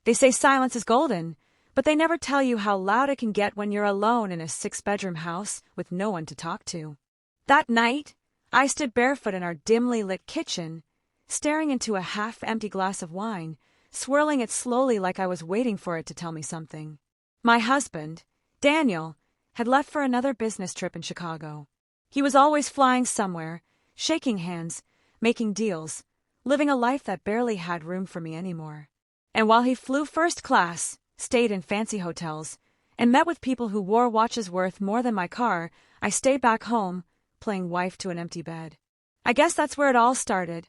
They say silence is golden, but they never tell you how loud it can get when you're alone in a 6-bedroom house with no one to talk to. That night, I stood barefoot in our dimly lit kitchen, staring into a half-empty glass of wine, swirling it slowly like I was waiting for it to tell me something. My husband, Daniel, had left for another business trip in Chicago. He was always flying somewhere, shaking hands, making deals, living a life that barely had room for me anymore. And while he flew first class, stayed in fancy hotels, and met with people who wore watches worth more than my car, I stayed back home, playing wife to an empty bed. I guess that's where it all started.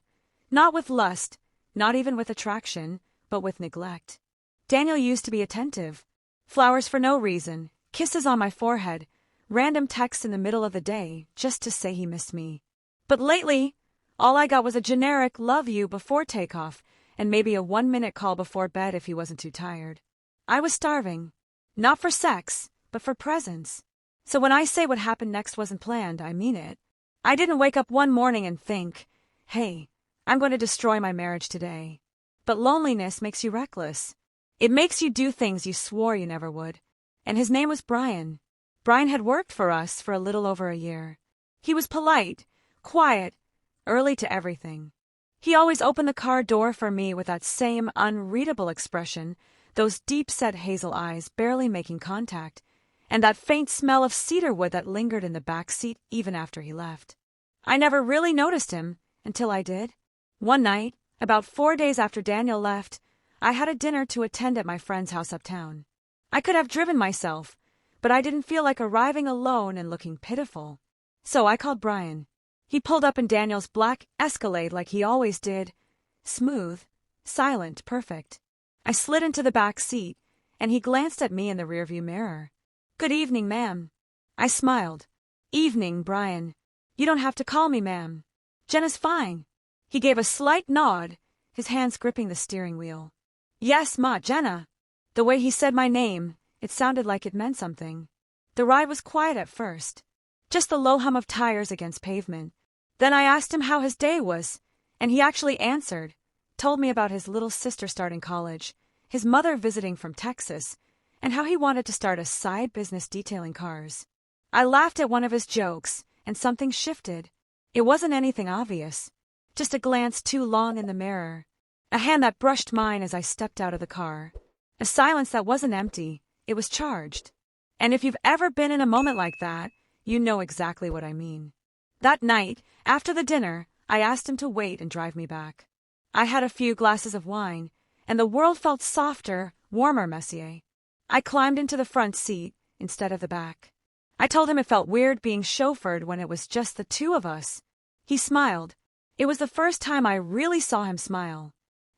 Not with lust, not even with attraction, but with neglect. Daniel used to be attentive. Flowers for no reason, kisses on my forehead, random texts in the middle of the day just to say he missed me. But lately, all I got was a generic love you before takeoff and maybe a 1-minute call before bed if he wasn't too tired. I was starving. Not for sex, but for presence. So when I say what happened next wasn't planned, I mean it. I didn't wake up one morning and think, hey, I'm going to destroy my marriage today. But loneliness makes you reckless. It makes you do things you swore you never would. And his name was Brian. Brian had worked for us for a little over a year. He was polite, quiet, early to everything. He always opened the car door for me with that same unreadable expression, those deep-set hazel eyes barely making contact, and that faint smell of cedarwood that lingered in the back seat even after he left. I never really noticed him until I did. One night, about 4 days after Daniel left, I had a dinner to attend at my friend's house uptown. I could have driven myself, but I didn't feel like arriving alone and looking pitiful. So I called Brian. He pulled up in Daniel's black Escalade like he always did. Smooth, silent, perfect. I slid into the back seat, and he glanced at me in the rearview mirror. "Good evening, ma'am." I smiled. "Evening, Brian. You don't have to call me ma'am. Jenna's fine." He gave a slight nod, his hands gripping the steering wheel. "Yes, ma, Jenna." The way he said my name, it sounded like it meant something. The ride was quiet at first, just the low hum of tires against pavement. Then I asked him how his day was, and he actually answered, told me about his little sister starting college, his mother visiting from Texas, and how he wanted to start a side business detailing cars. I laughed at one of his jokes, and something shifted. It wasn't anything obvious, just a glance too long in the mirror, a hand that brushed mine as I stepped out of the car, a silence that wasn't empty, it was charged. And if you've ever been in a moment like that, you know exactly what I mean. That night, after the dinner, I asked him to wait and drive me back. I had a few glasses of wine, and the world felt softer, warmer, Messier. I climbed into the front seat instead of the back. I told him it felt weird being chauffeured when it was just the two of us. He smiled. It was the first time I really saw him smile.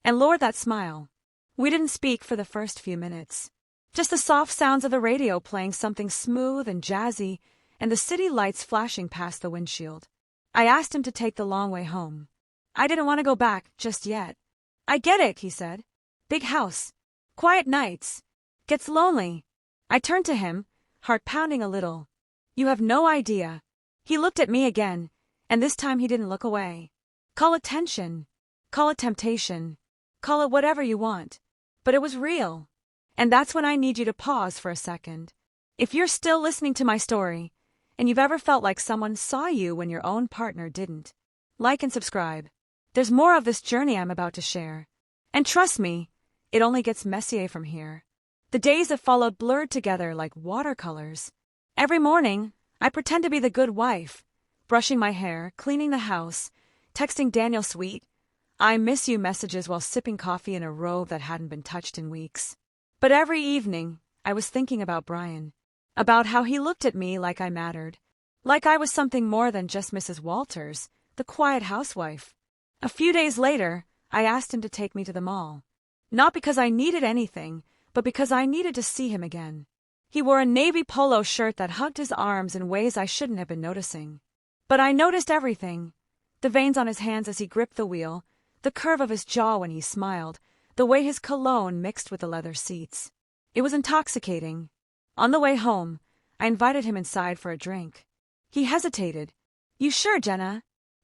And Lord, that smile. We didn't speak for the first few minutes. Just the soft sounds of the radio playing something smooth and jazzy, and the city lights flashing past the windshield. I asked him to take the long way home. I didn't want to go back just yet. "I get it," he said. "Big house. Quiet nights. Gets lonely." I turned to him, heart pounding a little. "You have no idea." He looked at me again, and this time he didn't look away. Call it tension. Call it temptation. Call it whatever you want. But it was real. And that's when I need you to pause for a second. If you're still listening to my story, and you've ever felt like someone saw you when your own partner didn't, like and subscribe. There's more of this journey I'm about to share. And trust me, it only gets messier from here. The days that followed blurred together like watercolors. Every morning, I pretend to be the good wife, brushing my hair, cleaning the house, texting Daniel sweet, "I miss you" messages while sipping coffee in a robe that hadn't been touched in weeks. But every evening, I was thinking about Brian. About how he looked at me like I mattered. Like I was something more than just Mrs. Walters, the quiet housewife. A few days later, I asked him to take me to the mall. Not because I needed anything, but because I needed to see him again. He wore a navy polo shirt that hugged his arms in ways I shouldn't have been noticing. But I noticed everything. The veins on his hands as he gripped the wheel, the curve of his jaw when he smiled, the way his cologne mixed with the leather seats. It was intoxicating. On the way home, I invited him inside for a drink. He hesitated. "You sure, Jenna?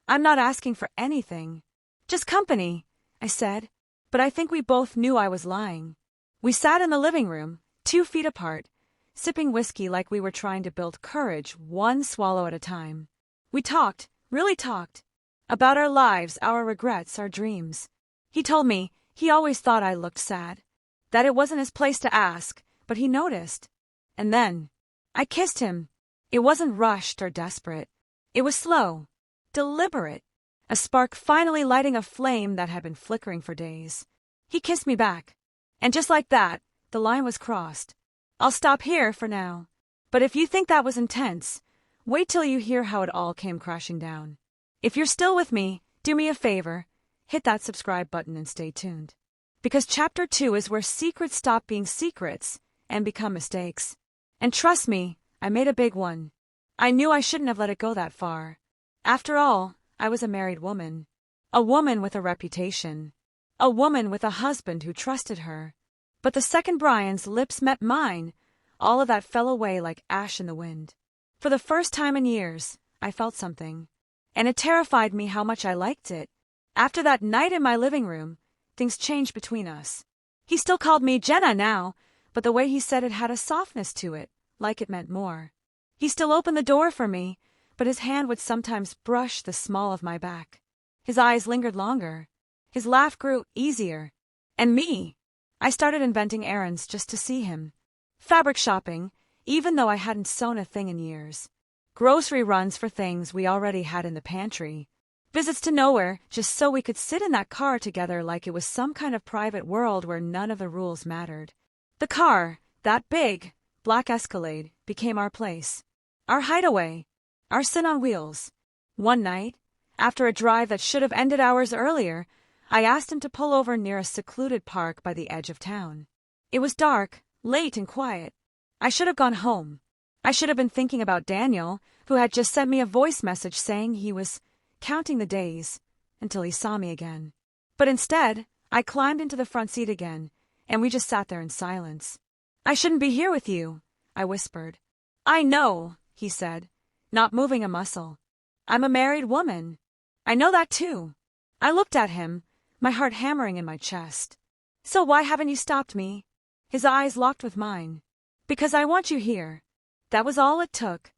I'm not asking for anything. Just company," I said, but I think we both knew I was lying. We sat in the living room, 2 feet apart, sipping whiskey like we were trying to build courage one swallow at a time. We talked, really talked, about our lives, our regrets, our dreams. He told me he always thought I looked sad, that it wasn't his place to ask, but he noticed. And then, I kissed him. It wasn't rushed or desperate. It was slow, deliberate, a spark finally lighting a flame that had been flickering for days. He kissed me back. And just like that, the line was crossed. I'll stop here for now. But if you think that was intense, wait till you hear how it all came crashing down. If you're still with me, do me a favor, hit that subscribe button and stay tuned. Because Chapter 2 is where secrets stop being secrets and become mistakes. And trust me, I made a big one. I knew I shouldn't have let it go that far. After all, I was a married woman. A woman with a reputation. A woman with a husband who trusted her. But the second Brian's lips met mine, all of that fell away like ash in the wind. For the first time in years, I felt something. And it terrified me how much I liked it. After that night in my living room, things changed between us. He still called me Jenna now, but the way he said it had a softness to it, like it meant more. He still opened the door for me, but his hand would sometimes brush the small of my back. His eyes lingered longer. His laugh grew easier. And me, I started inventing errands just to see him. Fabric shopping, even though I hadn't sewn a thing in years. Grocery runs for things we already had in the pantry. Visits to nowhere just so we could sit in that car together like it was some kind of private world where none of the rules mattered. The car, that big, black Escalade, became our place. Our hideaway. Our sin on wheels. One night, after a drive that should have ended hours earlier, I asked him to pull over near a secluded park by the edge of town. It was dark, late and quiet. I should have gone home. I should have been thinking about Daniel, who had just sent me a voice message saying he was counting the days until he saw me again. But instead, I climbed into the front seat again, and we just sat there in silence. I shouldn't be here with you, I whispered. I know, he said, not moving a muscle. I'm a married woman. I know that too. I looked at him, my heart hammering in my chest. So why haven't you stopped me? His eyes locked with mine. Because I want you here. That was all it took.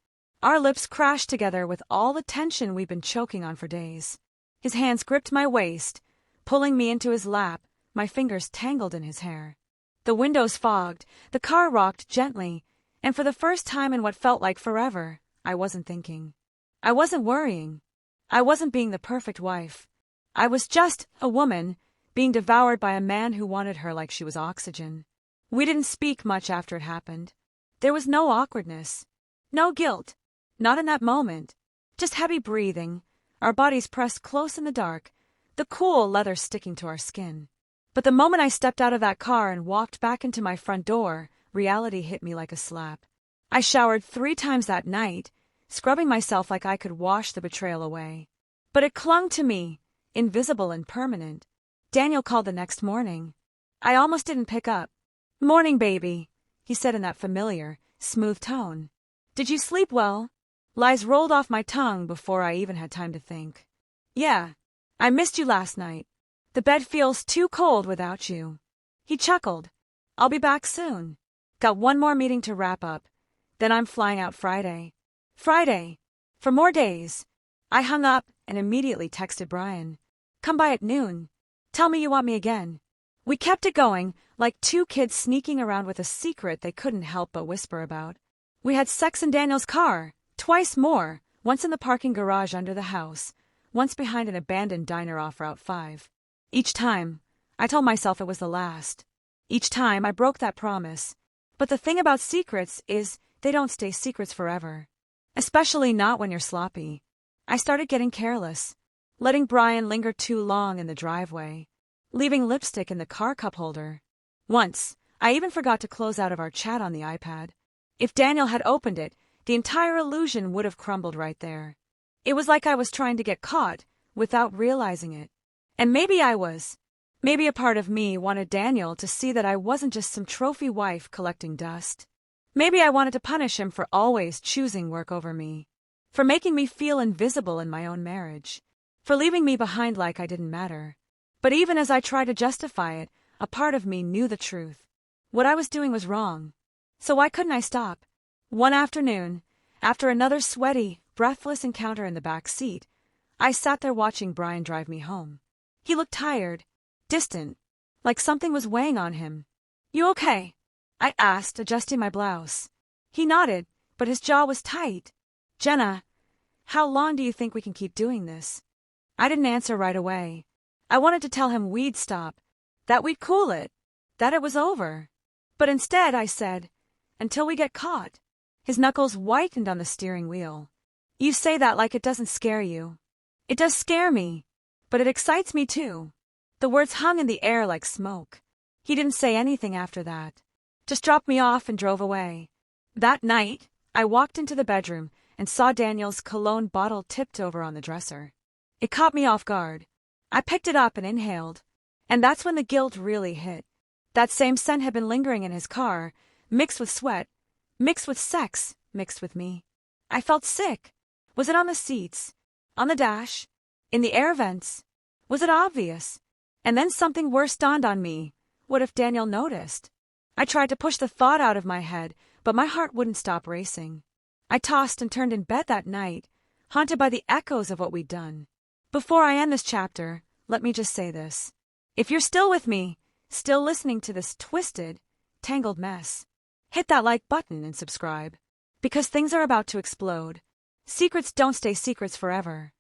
Our lips crashed together with all the tension we'd been choking on for days. His hands gripped my waist, pulling me into his lap, my fingers tangled in his hair. The windows fogged, the car rocked gently, and for the first time in what felt like forever, I wasn't thinking. I wasn't worrying. I wasn't being the perfect wife. I was just a woman, being devoured by a man who wanted her like she was oxygen. We didn't speak much after it happened. There was no awkwardness. No guilt. Not in that moment. Just heavy breathing, our bodies pressed close in the dark, the cool leather sticking to our skin. But the moment I stepped out of that car and walked back into my front door, reality hit me like a slap. I showered 3 times that night, scrubbing myself like I could wash the betrayal away. But it clung to me, invisible and permanent. Daniel called the next morning. I almost didn't pick up. Morning, baby, he said in that familiar, smooth tone. Did you sleep well? Lies rolled off my tongue before I even had time to think. Yeah, I missed you last night. The bed feels too cold without you. He chuckled. I'll be back soon. Got one more meeting to wrap up. Then I'm flying out Friday. Friday. For more days. I hung up and immediately texted Brian. Come by at noon. Tell me you want me again. We kept it going, like 2 kids sneaking around with a secret they couldn't help but whisper about. We had sex in Daniel's car, twice more, once in the parking garage under the house, once behind an abandoned diner off Route 5. Each time, I told myself it was the last. Each time, I broke that promise. But the thing about secrets is they don't stay secrets forever. Especially not when you're sloppy. I started getting careless, letting Brian linger too long in the driveway, leaving lipstick in the car cup holder. Once, I even forgot to close out of our chat on the iPad. If Daniel had opened it, the entire illusion would have crumbled right there. It was like I was trying to get caught without realizing it. And maybe I was. Maybe a part of me wanted Daniel to see that I wasn't just some trophy wife collecting dust. Maybe I wanted to punish him for always choosing work over me. For making me feel invisible in my own marriage. For leaving me behind like I didn't matter. But even as I tried to justify it, a part of me knew the truth. What I was doing was wrong. So why couldn't I stop? One afternoon, after another sweaty, breathless encounter in the back seat, I sat there watching Brian drive me home. He looked tired, distant, like something was weighing on him. "You okay?" I asked, adjusting my blouse. He nodded, but his jaw was tight. "Jenna, how long do you think we can keep doing this?" I didn't answer right away. I wanted to tell him we'd stop, that we'd cool it, that it was over. But instead I said, "Until we get caught." His knuckles whitened on the steering wheel. "You say that like it doesn't scare you." "It does scare me, but it excites me too." The words hung in the air like smoke. He didn't say anything after that. Just dropped me off and drove away. That night, I walked into the bedroom and saw Daniel's cologne bottle tipped over on the dresser. It caught me off guard. I picked it up and inhaled. And that's when the guilt really hit. That same scent had been lingering in his car, mixed with sweat, mixed with sex, mixed with me. I felt sick. Was it on the seats? On the dash? In the air vents? Was it obvious? And then something worse dawned on me. What if Daniel noticed? I tried to push the thought out of my head, but my heart wouldn't stop racing. I tossed and turned in bed that night, haunted by the echoes of what we'd done. Before I end this chapter, let me just say this. If you're still with me, still listening to this twisted, tangled mess, hit that like button and subscribe. Because things are about to explode. Secrets don't stay secrets forever.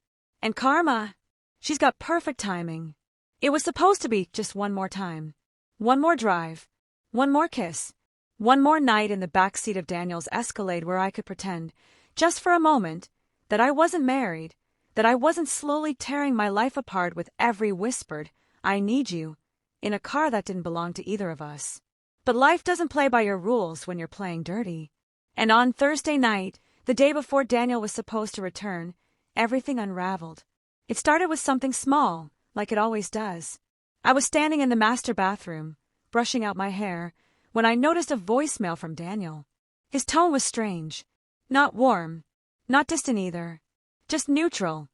And Karma, she's got perfect timing. It was supposed to be just one more time. One more drive. One more kiss. One more night in the backseat of Daniel's Escalade where I could pretend, just for a moment, that I wasn't married, that I wasn't slowly tearing my life apart with every whispered, "I need you," in a car that didn't belong to either of us. But life doesn't play by your rules when you're playing dirty. And on Thursday night, the day before Daniel was supposed to return, everything unraveled. It started with something small, like it always does. I was standing in the master bathroom, brushing out my hair, when I noticed a voicemail from Daniel. His tone was strange. Not warm. Not distant either. Just neutral.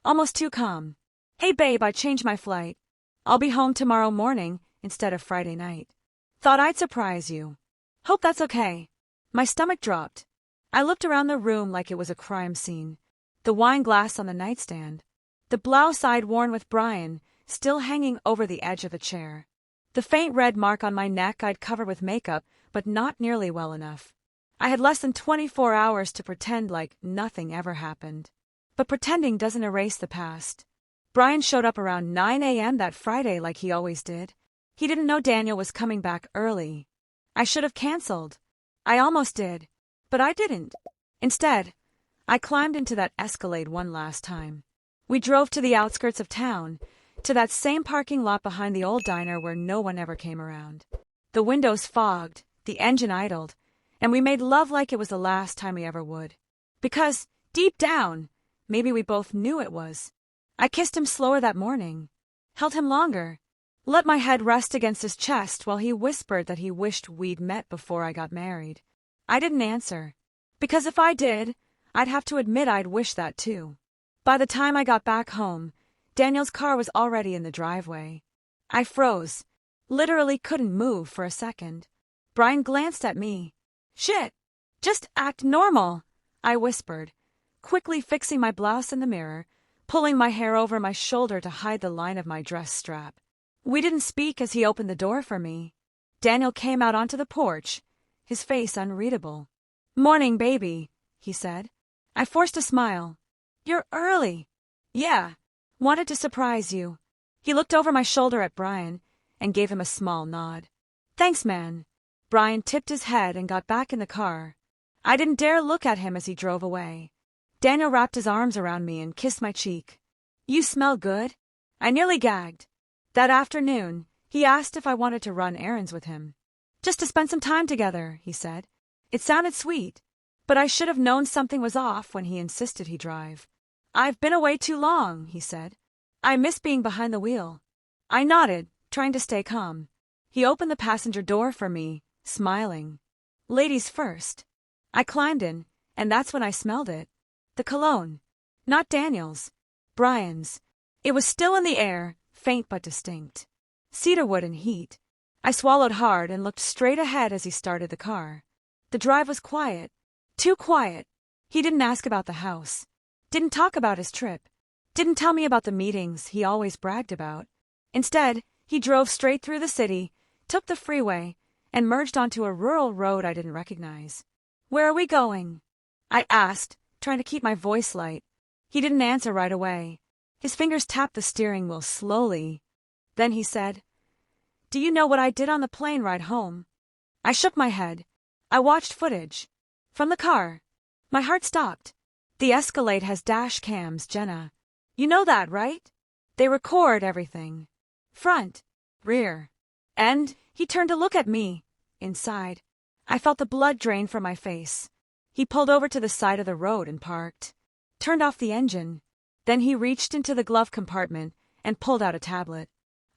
Almost too calm. "Hey babe, I changed my flight. I'll be home tomorrow morning instead of Friday night. Thought I'd surprise you. Hope that's okay." My stomach dropped. I looked around the room like it was a crime scene. The wine glass on the nightstand. The blouse I'd worn with Brian still hanging over the edge of the chair. The faint red mark on my neck I'd covered with makeup, but not nearly well enough. I had less than 24 hours to pretend like nothing ever happened. But pretending doesn't erase the past. Brian showed up around 9 a.m. that Friday like he always did. He didn't know Daniel was coming back early. I should have canceled. I almost did. But I didn't. Instead, I climbed into that Escalade one last time. We drove to the outskirts of town, to that same parking lot behind the old diner where no one ever came around. The windows fogged, the engine idled, and we made love like it was the last time we ever would. Because, deep down, maybe we both knew it was. I kissed him slower that morning, held him longer, let my head rest against his chest while he whispered that he wished we'd met before I got married. I didn't answer, because if I did, I'd have to admit I'd wish that too. By the time I got back home, Daniel's car was already in the driveway. I froze, literally couldn't move for a second. Brian glanced at me. "Shit, just act normal," I whispered, quickly fixing my blouse in the mirror, pulling my hair over my shoulder to hide the line of my dress strap. We didn't speak as he opened the door for me. Daniel came out onto the porch, his face unreadable. "Morning, baby," he said. I forced a smile. "You're early." "Yeah, wanted to surprise you." He looked over my shoulder at Brian and gave him a small nod. "Thanks, man." Brian tipped his head and got back in the car. I didn't dare look at him as he drove away. Daniel wrapped his arms around me and kissed my cheek. "You smell good." I nearly gagged. That afternoon, he asked if I wanted to run errands with him. "Just to spend some time together," he said. It sounded sweet, but I should have known something was off when he insisted he drive. "I've been away too long," he said. "I miss being behind the wheel." I nodded, trying to stay calm. He opened the passenger door for me, smiling. "Ladies first." I climbed in, and that's when I smelled it. The cologne. Not Daniel's. Brian's. It was still in the air, faint but distinct. Cedarwood and heat. I swallowed hard and looked straight ahead as he started the car. The drive was quiet. Too quiet. He didn't ask about the house. Didn't talk about his trip. Didn't tell me about the meetings he always bragged about. Instead, he drove straight through the city, took the freeway, and merged onto a rural road I didn't recognize. "Where are we going?" I asked, trying to keep my voice light. He didn't answer right away. His fingers tapped the steering wheel slowly. Then he said, "Do you know what I did on the plane ride home?" I shook my head. I watched footage. From the car. My heart stopped. The Escalade has dash cams, Jenna. You know that, right? They record everything. Front, rear. And he turned to look at me. Inside. I felt the blood drain from my face. He pulled over to the side of the road and parked. Turned off the engine. Then he reached into the glove compartment and pulled out a tablet.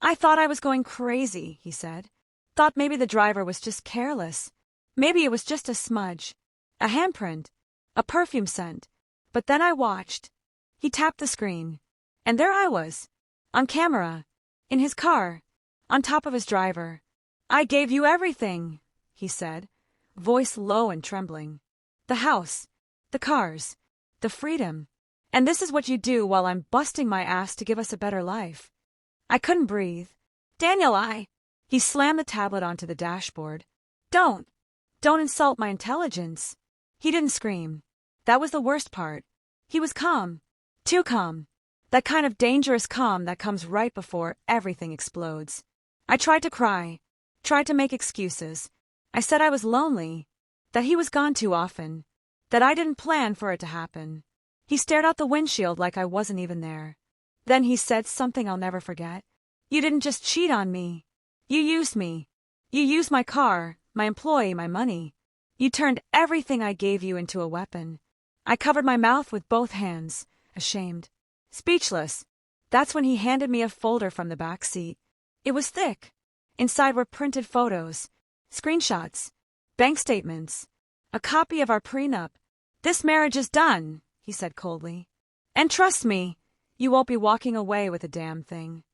"I thought I was going crazy," he said. "Thought maybe the driver was just careless. Maybe it was just a smudge. A handprint. A perfume scent. But then I watched." He tapped the screen. And there I was. On camera. In his car. On top of his driver. "I gave you everything," he said, voice low and trembling. "The house. The cars. The freedom. And this is what you do while I'm busting my ass to give us a better life." I couldn't breathe. "Daniel, He slammed the tablet onto the dashboard. Don't insult my intelligence." He didn't scream. That was the worst part. He was calm. Too calm. That kind of dangerous calm that comes right before everything explodes. I tried to cry. Tried to make excuses. I said I was lonely. That he was gone too often. That I didn't plan for it to happen. He stared out the windshield like I wasn't even there. Then he said something I'll never forget. "You didn't just cheat on me. You used me. You used my car, my employee, my money. You turned everything I gave you into a weapon." I covered my mouth with both hands, ashamed. Speechless. That's when he handed me a folder from the back seat. It was thick. Inside were printed photos, screenshots, bank statements, a copy of our prenup. "This marriage is done," he said coldly. "And trust me, you won't be walking away with a damn thing."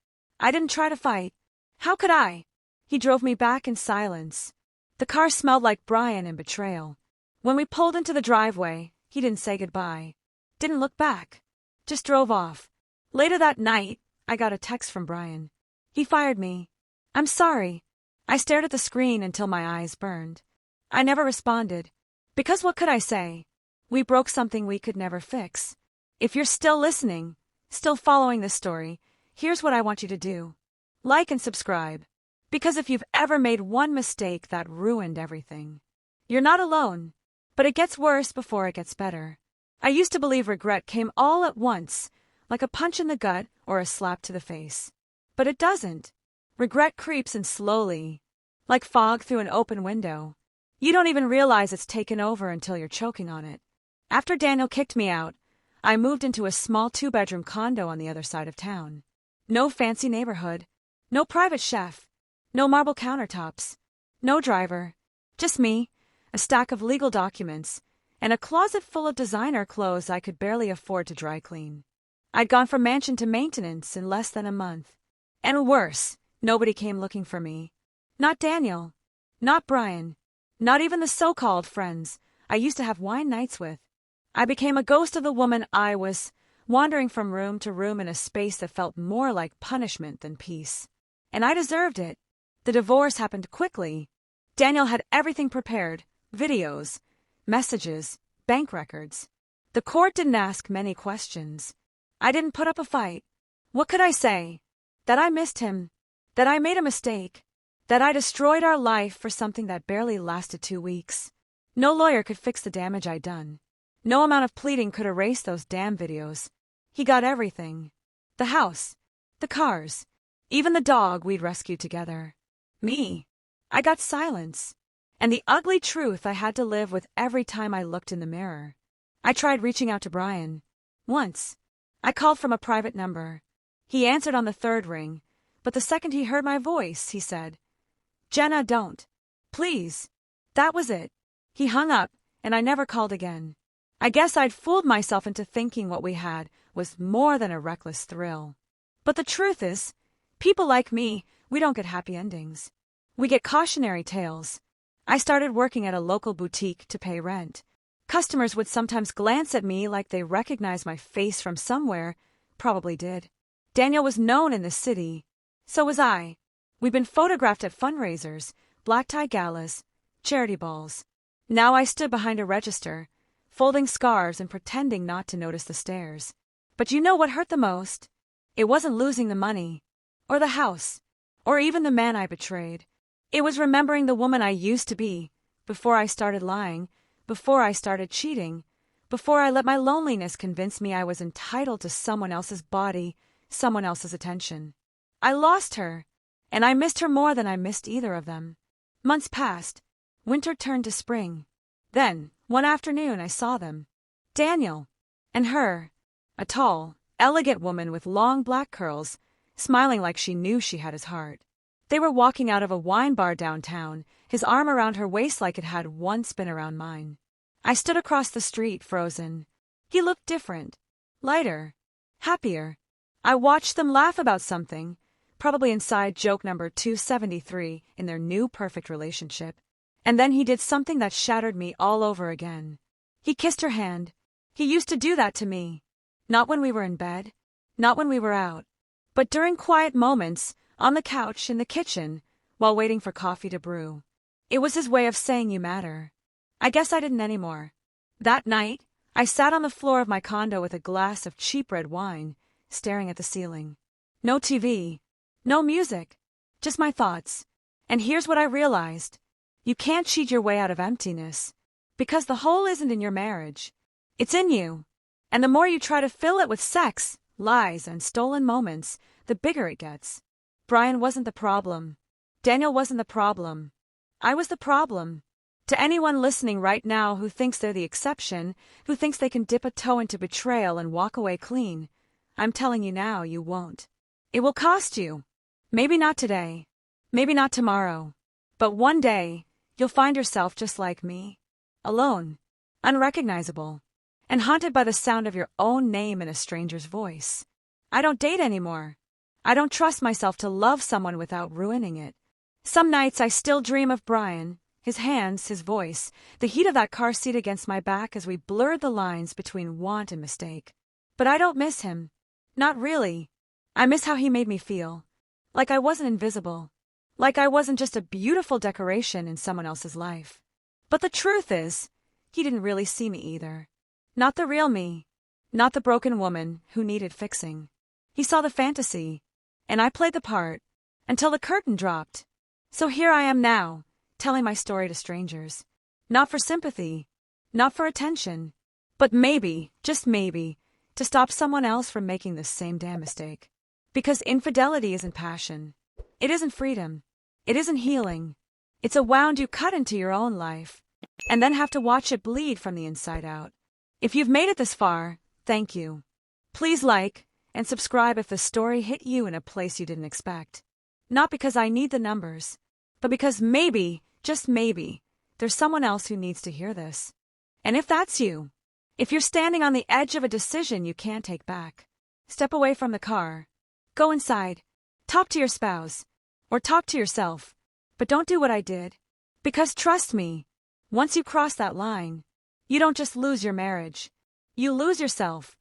I didn't try to fight. How could I? He drove me back in silence. The car smelled like Brian and betrayal. When we pulled into the driveway, he didn't say goodbye. Didn't look back. Just drove off. Later that night, I got a text from Brian. He fired me. "I'm sorry." I stared at the screen until my eyes burned. I never responded. Because what could I say? We broke something we could never fix. If you're still listening, still following this story, here's what I want you to do. Like and subscribe. Because if you've ever made one mistake that ruined everything, you're not alone. But it gets worse before it gets better. I used to believe regret came all at once, like a punch in the gut or a slap to the face. But it doesn't. Regret creeps in slowly, like fog through an open window. You don't even realize it's taken over until you're choking on it. After Daniel kicked me out, I moved into a small 2-bedroom condo on the other side of town. No fancy neighborhood. No private chef. No marble countertops. No driver. Just me, a stack of legal documents, and a closet full of designer clothes I could barely afford to dry clean. I'd gone from mansion to maintenance in less than a month. And worse, nobody came looking for me. Not Daniel. Not Brian. Not even the so-called friends I used to have wine nights with. I became a ghost of the woman I was, wandering from room to room in a space that felt more like punishment than peace. And I deserved it. The divorce happened quickly. Daniel had everything prepared. Videos, messages, bank records. The court didn't ask many questions. I didn't put up a fight. What could I say? That I missed him. That I made a mistake. That I destroyed our life for something that barely lasted 2 weeks. No lawyer could fix the damage I'd done. No amount of pleading could erase those damn videos. He got everything. The house. The cars. Even the dog we'd rescued together. Me. I got silence. And the ugly truth I had to live with every time I looked in the mirror. I tried reaching out to Brian. Once. I called from a private number. He answered on the 3rd ring, but the second he heard my voice, he said, "Jenna, don't. Please." That was it. He hung up, and I never called again. I guess I'd fooled myself into thinking what we had was more than a reckless thrill. But the truth is, people like me, we don't get happy endings. We get cautionary tales. I started working at a local boutique to pay rent. Customers would sometimes glance at me like they recognized my face from somewhere. Probably did. Daniel was known in the city. So was I. We'd been photographed at fundraisers, black-tie galas, charity balls. Now I stood behind a register, folding scarves and pretending not to notice the stares. But you know what hurt the most? It wasn't losing the money, or the house, or even the man I betrayed. It was remembering the woman I used to be, before I started lying, before I started cheating, before I let my loneliness convince me I was entitled to someone else's body, someone else's attention. I lost her, and I missed her more than I missed either of them. Months passed. Winter turned to spring. Then, one afternoon, I saw them. Daniel. And her. A tall, elegant woman with long black curls, smiling like she knew she had his heart. They were walking out of a wine bar downtown, his arm around her waist like it had once been around mine. I stood across the street, frozen. He looked different. Lighter. Happier. I watched them laugh about something, probably inside joke number 273 in their new perfect relationship. And then he did something that shattered me all over again. He kissed her hand. He used to do that to me. Not when we were in bed, not when we were out, but during quiet moments, on the couch in the kitchen, while waiting for coffee to brew. It was his way of saying you matter. I guess I didn't anymore. That night, I sat on the floor of my condo with a glass of cheap red wine, staring at the ceiling. No TV, no music, just my thoughts. And here's what I realized. You can't cheat your way out of emptiness, because the hole isn't in your marriage. It's in you. And the more you try to fill it with sex, lies, and stolen moments, the bigger it gets. Brian wasn't the problem. Daniel wasn't the problem. I was the problem. To anyone listening right now who thinks they're the exception, who thinks they can dip a toe into betrayal and walk away clean, I'm telling you now, you won't. It will cost you. Maybe not today. Maybe not tomorrow. But one day, you'll find yourself just like me. Alone. Unrecognizable. And haunted by the sound of your own name in a stranger's voice. I don't date anymore. I don't trust myself to love someone without ruining it. Some nights I still dream of Brian, his hands, his voice, the heat of that car seat against my back as we blurred the lines between want and mistake. But I don't miss him. Not really. I miss how he made me feel. Like I wasn't invisible. Like I wasn't just a beautiful decoration in someone else's life. But the truth is, he didn't really see me either. Not the real me. Not the broken woman who needed fixing. He saw the fantasy. And I played the part, until the curtain dropped. So here I am now, telling my story to strangers. Not for sympathy, not for attention, but maybe, just maybe, to stop someone else from making the same damn mistake. Because infidelity isn't passion. It isn't freedom. It isn't healing. It's a wound you cut into your own life, and then have to watch it bleed from the inside out. If you've made it this far, thank you. Please like and subscribe if the story hit you in a place you didn't expect. Not because I need the numbers, but because maybe, just maybe, there's someone else who needs to hear this. And if that's you, if you're standing on the edge of a decision you can't take back, step away from the car, go inside, talk to your spouse, or talk to yourself, but don't do what I did. Because trust me, once you cross that line, you don't just lose your marriage, you lose yourself.